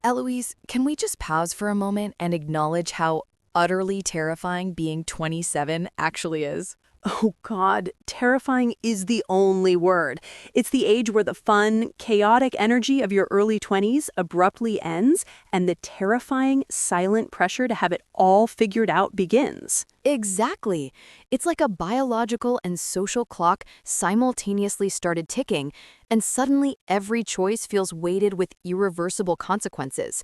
Eloise, can we just pause for a moment and acknowledge how utterly terrifying being 27 actually is? Oh God, terrifying is the only word. It's the age where the fun, chaotic energy of your early 20s abruptly ends and the terrifying, silent pressure to have it all figured out begins. Exactly. It's like a biological and social clock simultaneously started ticking, and suddenly every choice feels weighted with irreversible consequences.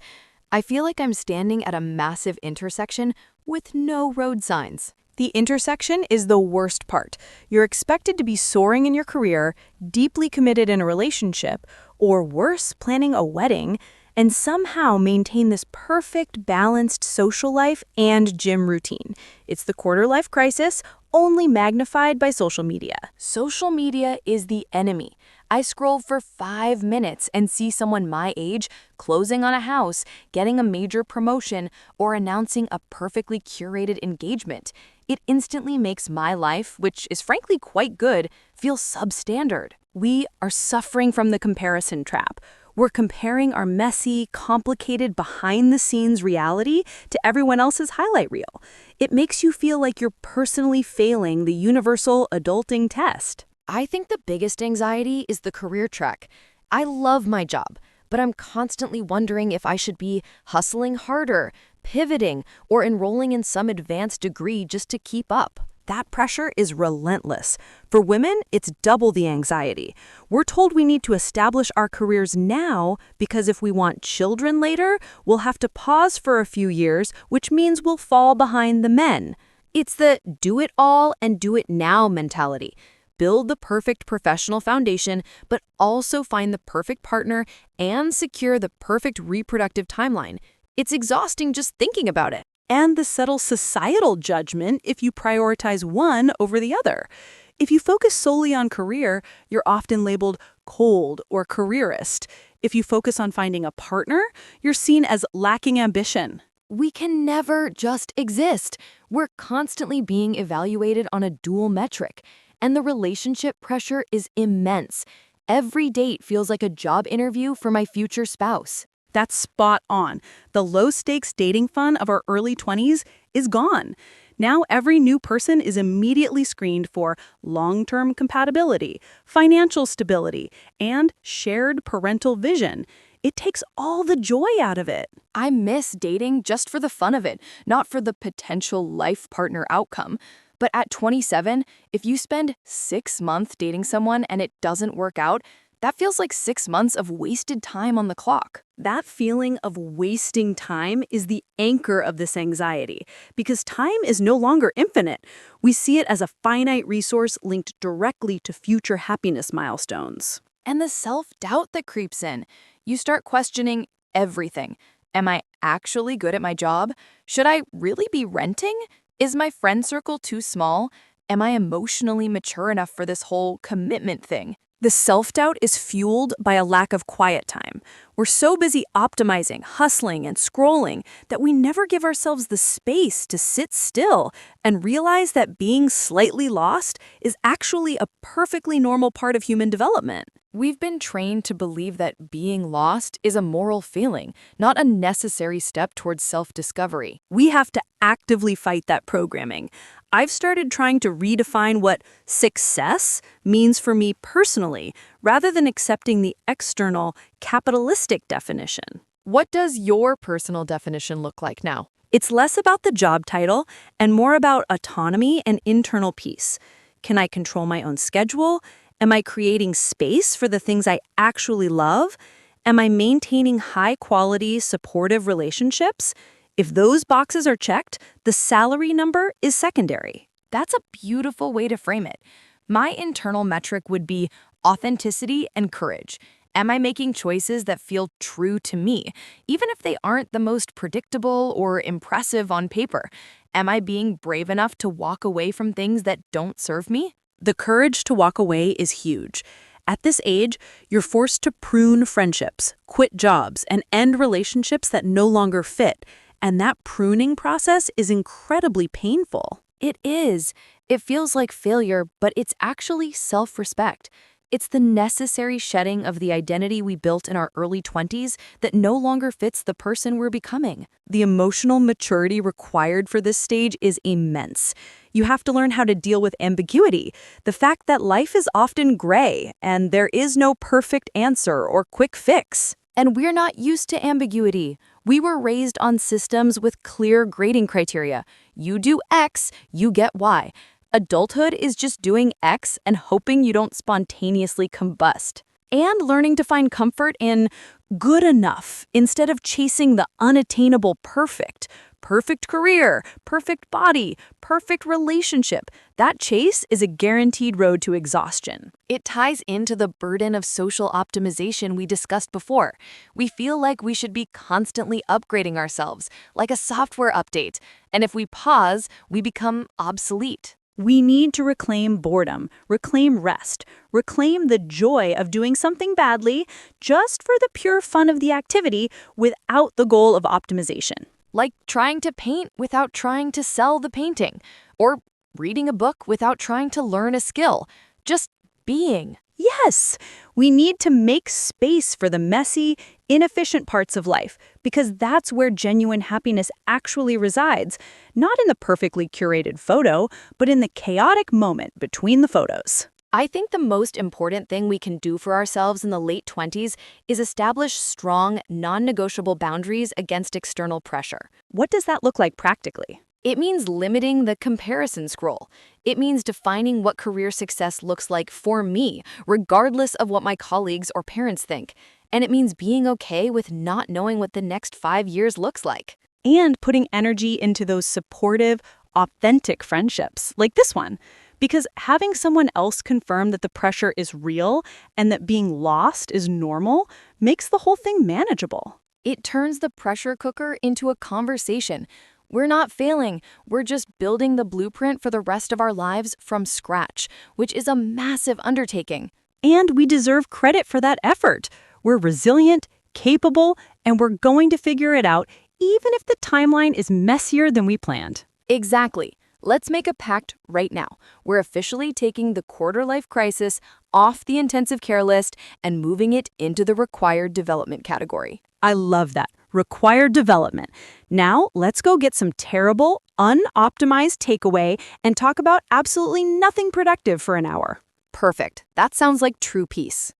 I feel like I'm standing at a massive intersection with no road signs. The intersection is the worst part. You're expected to be soaring in your career, deeply committed in a relationship, or worse, planning a wedding, and somehow maintain this perfect, balanced social life and gym routine. It's the quarter-life crisis, only magnified by social media. Social media is the enemy. I scroll for 5 minutes and see someone my age closing on a house, getting a major promotion, or announcing a perfectly curated engagement. It instantly makes my life, which is frankly quite good, feel substandard. We are suffering from the comparison trap. We're comparing our messy, complicated, behind-the-scenes reality to everyone else's highlight reel. It makes you feel like you're personally failing the universal adulting test. I think the biggest anxiety is the career track. I love my job, but I'm constantly wondering if I should be hustling harder, pivoting, or enrolling in some advanced degree just to keep up. That pressure is relentless. For women, it's double the anxiety. We're told we need to establish our careers now because if we want children later, we'll have to pause for a few years, which means we'll fall behind the men. It's the do it all and do it now mentality. Build the perfect professional foundation, but also find the perfect partner and secure the perfect reproductive timeline. It's exhausting just thinking about it. And the subtle societal judgment if you prioritize one over the other. If you focus solely on career, you're often labeled cold or careerist. If you focus on finding a partner, you're seen as lacking ambition. We can never just exist. We're constantly being evaluated on a dual metric, and the relationship pressure is immense. Every date feels like a job interview for my future spouse. That's spot on. The low-stakes dating fun of our early 20s is gone. Now every new person is immediately screened for long-term compatibility, financial stability, and shared parental vision. It takes all the joy out of it. I miss dating just for the fun of it, not for the potential life partner outcome. But at 27, if you spend 6 months dating someone and it doesn't work out, that feels like 6 months of wasted time on the clock. That feeling of wasting time is the anchor of this anxiety, because time is no longer infinite. We see it as a finite resource linked directly to future happiness milestones. And the self-doubt that creeps in. You start questioning everything. Am I actually good at my job? Should I really be renting? Is my friend circle too small? Am I emotionally mature enough for this whole commitment thing? The self-doubt is fueled by a lack of quiet time. We're so busy optimizing, hustling, and scrolling that we never give ourselves the space to sit still and realize that being slightly lost is actually a perfectly normal part of human development. We've been trained to believe that being lost is a moral failing, not a necessary step towards self-discovery. We have to actively fight that programming. I've started trying to redefine what success means for me personally, rather than accepting the external, capitalistic definition. What does your personal definition look like now? It's less about the job title and more about autonomy and internal peace. Can I control my own schedule? Am I creating space for the things I actually love? Am I maintaining high-quality, supportive relationships? If those boxes are checked, the salary number is secondary. That's a beautiful way to frame it. My internal metric would be authenticity and courage. Am I making choices that feel true to me, even if they aren't the most predictable or impressive on paper? Am I being brave enough to walk away from things that don't serve me? The courage to walk away is huge. At this age, you're forced to prune friendships, quit jobs, and end relationships that no longer fit. And that pruning process is incredibly painful. It is. It feels like failure, but it's actually self-respect. It's the necessary shedding of the identity we built in our early 20s that no longer fits the person we're becoming. The emotional maturity required for this stage is immense. You have to learn how to deal with ambiguity, the fact that life is often gray, and there is no perfect answer or quick fix. And we're not used to ambiguity. We were raised on systems with clear grading criteria. You do X, you get Y. Adulthood is just doing X and hoping you don't spontaneously combust. And learning to find comfort in good enough instead of chasing the unattainable perfect. Perfect career, perfect body, perfect relationship. That chase is a guaranteed road to exhaustion. It ties into the burden of social optimization we discussed before. We feel like we should be constantly upgrading ourselves, like a software update. And if we pause, we become obsolete. We need to reclaim boredom, reclaim rest, reclaim the joy of doing something badly just for the pure fun of the activity without the goal of optimization. Like trying to paint without trying to sell the painting, or reading a book without trying to learn a skill. Just being. Yes, we need to make space for the messy, inefficient parts of life, because that's where genuine happiness actually resides, not in the perfectly curated photo, but in the chaotic moment between the photos. I think the most important thing we can do for ourselves in the late 20s is establish strong, non-negotiable boundaries against external pressure. What does that look like practically? It means limiting the comparison scroll. It means defining what career success looks like for me, regardless of what my colleagues or parents think. And it means being okay with not knowing what the next 5 years looks like. And putting energy into those supportive, authentic friendships, like this one. Because having someone else confirm that the pressure is real and that being lost is normal makes the whole thing manageable. It turns the pressure cooker into a conversation. We're not failing, we're just building the blueprint for the rest of our lives from scratch, which is a massive undertaking. And we deserve credit for that effort. We're resilient, capable, and we're going to figure it out even if the timeline is messier than we planned. Exactly. Let's make a pact right now. We're officially taking the quarter-life crisis off the intensive care list and moving it into the required development category. I love that. Required development. Now, let's go get some terrible, unoptimized takeaway and talk about absolutely nothing productive for an hour. Perfect. That sounds like true peace.